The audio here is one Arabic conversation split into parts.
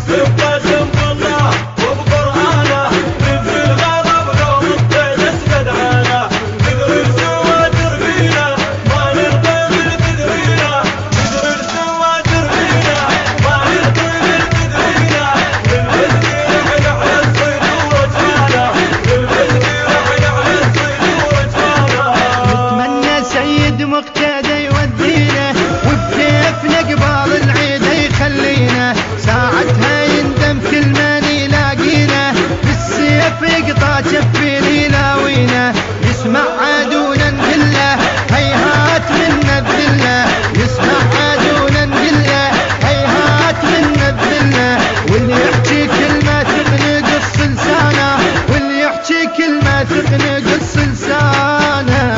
بقسم بالله وبقرآنه ننفي الغضب لو نطيت اسقد عانه كثر السواتر فينا ما نرضى بالتدرينا كثر السواتر فينا ما نرضى بالتدرينا للمسكين احنا على الصيد ورجعنا للمسكين احنا على الصيد ورجعنا نتمنى سيد مقتدى يودينا وبكيفنا قبال العيد يخلينا ساعتها يندم كل من يلاقينا بالسيف يقطع جفين يلاوينا يسمع عدونا نقله هيهات منا الذله يسمع عدونا نقله هيهات منا الذله واللي يحكي كلمه تخنق لسانه واللي يحكي كلمه تخنق لسانه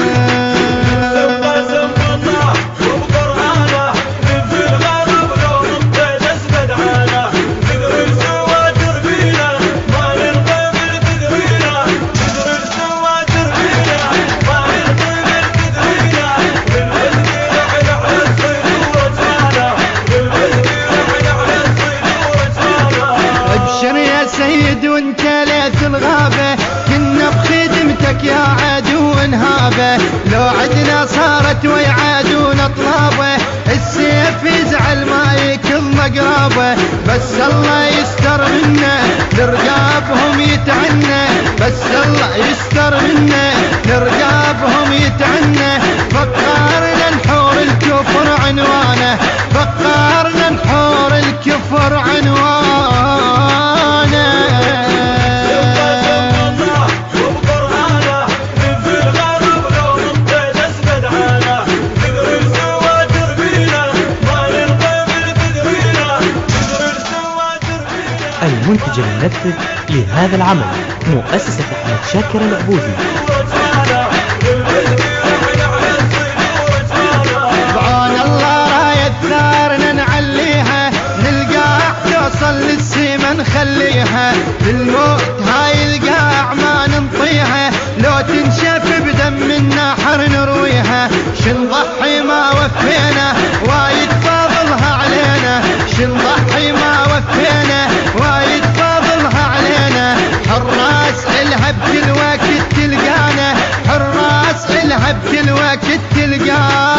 بقسم بالله وبقرآنه ننفي الغضب لو نطيت اسقد عانه كثر السواتر فينا ما نرضى بالتدرينا كثر السواتر فينا ما نرضى بالتدرينا للمسكين احنا على الصيد ورجعنا للمسكين احنا على الصيد ورجعنا ابشر يا سيد وانت ليت الغابة كنا بخدمتك يا عدو انهابه لو عدنا صارت ويعادون اطلابه السيف يزعل ما يكل قرابه بس الله يستر منا لرقابهم يتعنى بس الله يستر منا لرقابهم يتعنى فكرنا نحور الكفر عنوانه فكرنا نحور الكفر عنوانه وبقرآنه ننفي الغضب لو نطيت اسقد عانه كثر السواتر فينا ما نرضى بالتدرينا كثر السواتر فينا المنتج المنفذ لهذا العمل مؤسسة أحمد شاكر العبودي. ورجعنا للمسكين احنا على الصيد ورجعنا بعون الله راية ثارنا نعليها للقاع توصل للسما نخليها بالموت هاي القاع ما ننطيها لو تنشف بدم النحر نرويها شنضحي ما وفينا وايد فاضلها علينا شنضحي ما وفينا وايد فاضلها علينا حراس الها بكل وقت تلقانا حراس الها بكل وقت تلقانا